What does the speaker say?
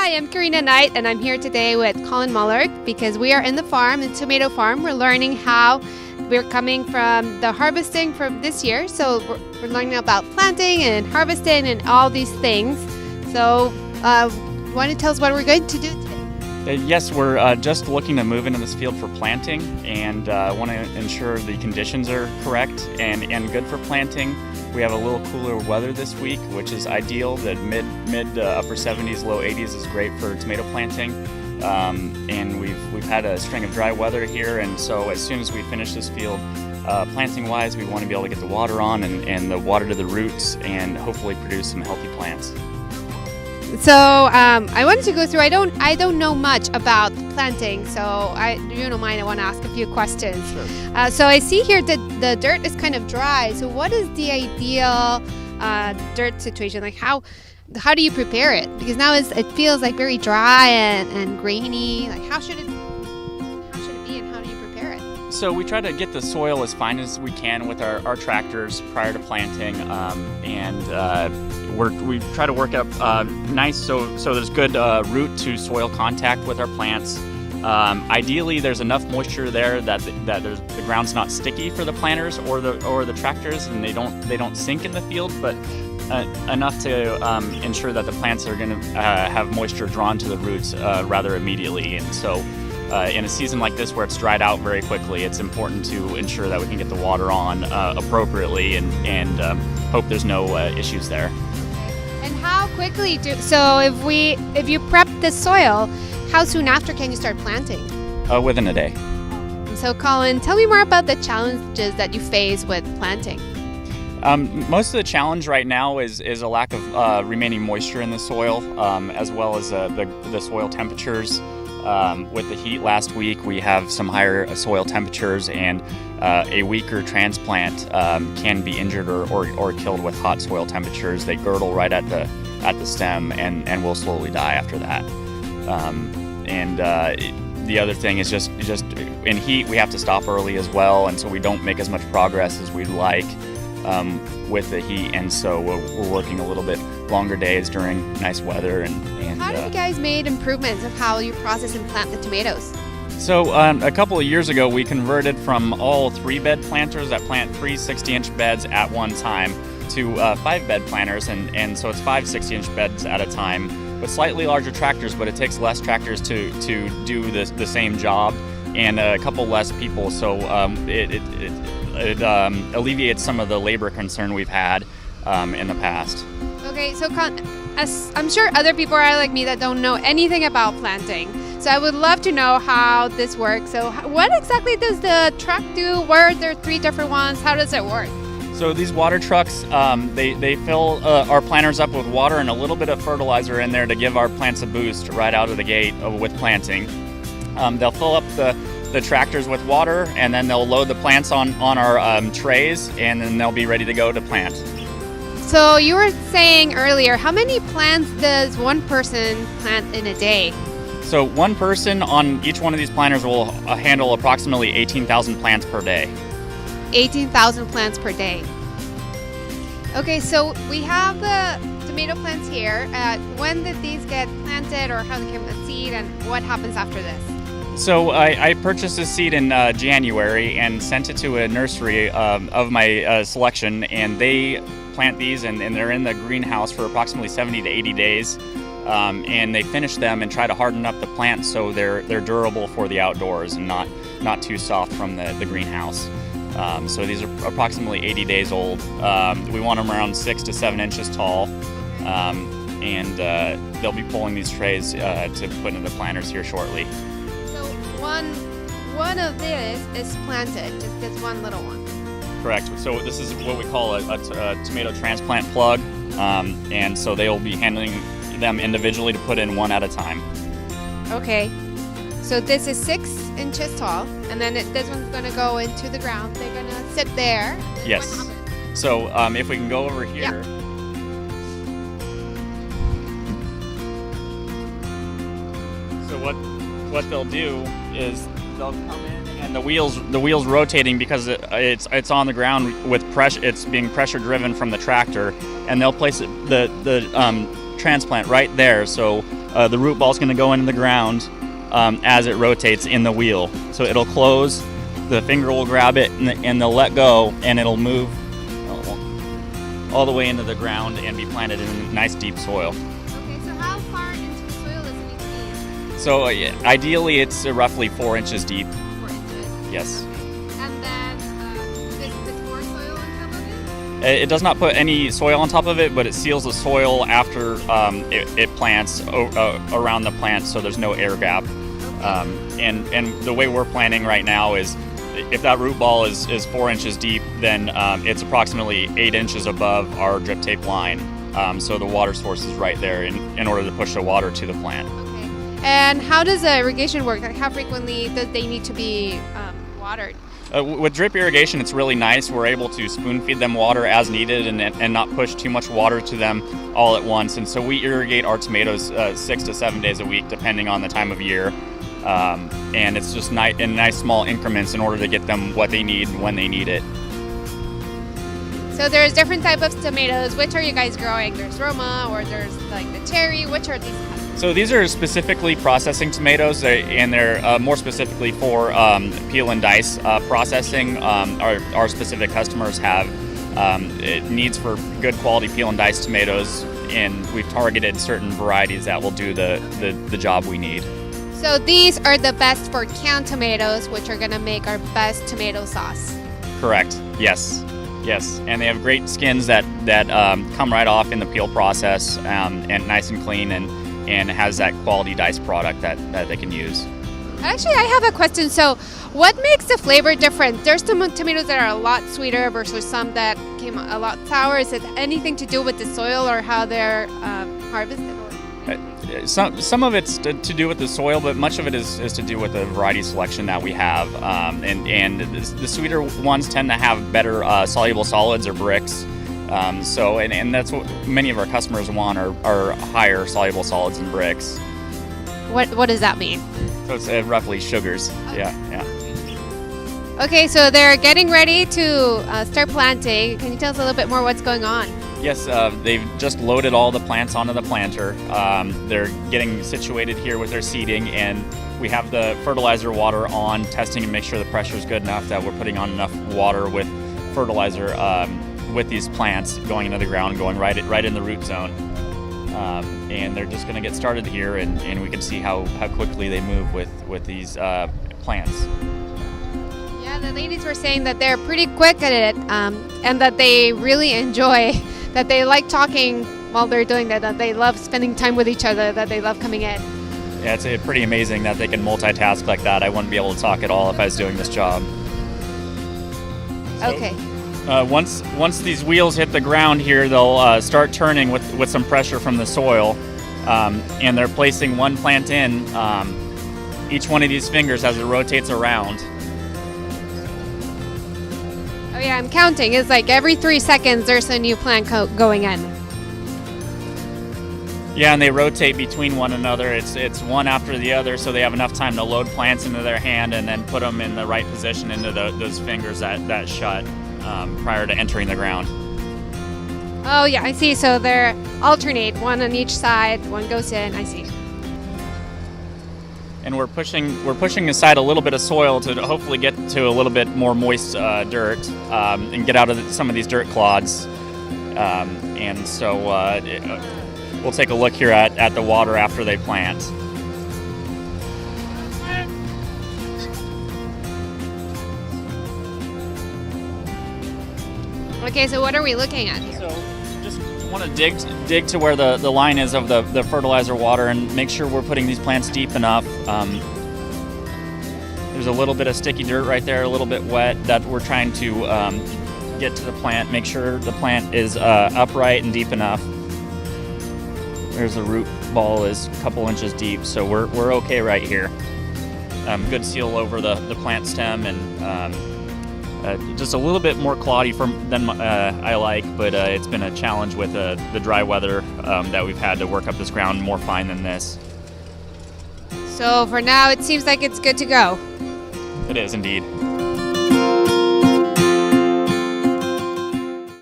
Hi, I'm Karina Knight, and I'm here today with Colin Muller because we are in the farm, the tomato farm. We're learning how we're coming from the harvesting from this year. So we're learning about planting and harvesting and all these things. So want to tell us what we're going to do today? Yes, we're just looking to move into this field for planting and want to ensure the conditions are correct and good for planting. We have a little cooler weather this week, which is ideal. The mid upper 70s, low 80s is great for tomato planting. And we've had a string of dry weather here, and so as soon as we finish this field, planting-wise, we want to be able to get the water on and the water to the roots and hopefully produce some healthy plants. So I wanted to go through. I don't know much about planting, so if you don't mind, I want to ask a few questions. Sure. So I see here that the dirt is kind of dry. So what is the ideal dirt situation? Like how do you prepare it? Because now it feels like very dry and grainy. Like how should it be, and how do you prepare it? So we try to get the soil as fine as we can with our tractors prior to planting, we try to work up nice so there's good root to soil contact with our plants. Ideally, there's enough moisture there that the ground's not sticky for the planters or the tractors, and they don't sink in the field, but enough to ensure that the plants are going to have moisture drawn to the roots rather immediately. And so in a season like this where it's dried out very quickly, it's important to ensure that we can get the water on appropriately and hope there's no issues there. And how quickly so if you prep the soil, how soon after can you start planting? Within a day. So Colin, tell me more about the challenges that you face with planting. Most of the challenge right now is a lack of remaining moisture in the soil, as well as the soil temperatures. With the heat last week, we have some higher soil temperatures, and a weaker transplant can be injured or killed with hot soil temperatures. They girdle right at the stem and will slowly die after that. The other thing is just in heat, we have to stop early as well, and so we don't make as much progress as we'd like with the heat, and so we're working a little bit longer days during nice weather. And how have you guys made improvements of how you process and plant the tomatoes? So a couple of years ago, we converted from all 3-bed planters that plant 3 60-inch beds at one time to 5-bed planters, and so it's 5 60-inch beds at a time with slightly larger tractors, but it takes less tractors to do the same job and a couple less people, so it alleviates some of the labor concern we've had in the past. Okay, so I'm sure other people are like me that don't know anything about planting. So I would love to know how this works. So what exactly does the truck do? Where are there 3 different ones? How does it work? So these water trucks, they fill our planters up with water and a little bit of fertilizer in there to give our plants a boost right out of the gate with planting. They'll fill up the tractors with water, and then they'll load the plants on our trays, and then they'll be ready to go to plant. So you were saying earlier, how many plants does one person plant in a day? So one person on each one of these planters will handle approximately 18,000 plants per day. 18,000 plants per day. Okay, so we have the tomato plants here. When did these get planted, or how they came from the seed, and what happens after this? So I purchased this seed in January and sent it to a nursery of my selection, and they plant these, and they're in the greenhouse for approximately 70 to 80 days, and they finish them and try to harden up the plants so they're durable for the outdoors and not too soft from the greenhouse. So these are approximately 80 days old. We want them around 6 to 7 inches tall, and they'll be pulling these trays to put into the planters here shortly. So one of this is planted, just this one little one. Correct. So this is what we call a tomato transplant plug, and so they will be handling them individually to put in one at a time. Okay. So this is 6 inches tall, and then this one's going to go into the ground. They're going to sit there. Yes. So if we can go over here. Yeah. So what they'll do is they'll come in, and the wheels rotating because it's on the ground with pressure. It's being pressure driven from the tractor, and they'll place the transplant right there. So the root ball is going to go into the ground as it rotates in the wheel. So it'll close, the finger will grab it, and they'll let go, and it'll move all the way into the ground and be planted in nice deep soil. Okay, so how far into the soil does it need to be? So ideally it's roughly 4 inches deep. 4 inches? Yes. Okay. And then does it put more soil on top of it? It does not put any soil on top of it, but it seals the soil after it plants around the plant, so there's no air gap. Okay. And the way we're planting right now is, if that root ball is 4 inches deep, then it's approximately 8 inches above our drip tape line. So the water source is right there in order to push the water to the plant. Okay. And how does the irrigation work? Like, how frequently do they need to be watered? With drip irrigation, it's really nice. We're able to spoon feed them water as needed and not push too much water to them all at once. And so we irrigate our tomatoes 6 to 7 days a week, depending on the time of year. And it's just in nice small increments in order to get them what they need when they need it. So there's different types of tomatoes. Which are you guys growing? There's Roma, or there's like the cherry. Which are these types? So these are specifically processing tomatoes, and they're more specifically for peel and dice processing. Our specific customers have needs for good quality peel and dice tomatoes, and we've targeted certain varieties that will do the job we need. So these are the best for canned tomatoes, which are going to make our best tomato sauce. Correct. Yes. And they have great skins that come right off in the peel process, and nice and clean, and has that quality dice product that they can use. Actually, I have a question. So what makes the flavor different? There's some tomatoes that are a lot sweeter versus some that came a lot sour. Is it anything to do with the soil or how they're harvested? Some of it's to do with the soil, but much of it is to do with the variety selection that we have. And the sweeter ones tend to have better soluble solids or bricks. And that's what many of our customers want are higher soluble solids and bricks. What does that mean? So it's roughly sugars. Okay. Yeah. Okay, so they're getting ready to start planting. Can you tell us a little bit more what's going on? Yes, they've just loaded all the plants onto the planter. They're getting situated here with their seeding, and we have the fertilizer water on, testing and make sure the pressure is good enough that we're putting on enough water with fertilizer with these plants going into the ground, going right in the root zone. And they're just going to get started here, and we can see how quickly they move with these plants. Yeah, the ladies were saying that they're pretty quick at it, and that they really enjoy, that they like talking while they're doing that they love spending time with each other, that they love coming in. Yeah, it's pretty amazing that they can multitask like that. I wouldn't be able to talk at all if I was doing this job. Okay. Once these wheels hit the ground here, they'll start turning with some pressure from the soil, and they're placing one plant in each one of these fingers as it rotates around. Oh yeah, I'm counting. It's like every 3 seconds there's a new plant going in. Yeah, and they rotate between one another. It's one after the other, so they have enough time to load plants into their hand and then put them in the right position into those fingers that shut prior to entering the ground. Oh yeah, I see. So they're alternate, one on each side, one goes in. I see. And we're pushing aside a little bit of soil to hopefully get to a little bit more moist dirt and get out of some of these dirt clods. And so we'll take a look here at the water after they plant. Okay, so what are we looking at here? So just want to dig to where the line is of the fertilizer water and make sure we're putting these plants deep enough. There's a little bit of sticky dirt right there, a little bit wet, that we're trying to get to the plant, make sure the plant is upright and deep enough. There's the root ball is a couple inches deep, so we're okay right here. Good seal over the plant stem, and just a little bit more cloddy than I like, but it's been a challenge with the dry weather that we've had to work up this ground more fine than this. So for now, it seems like it's good to go. It is indeed.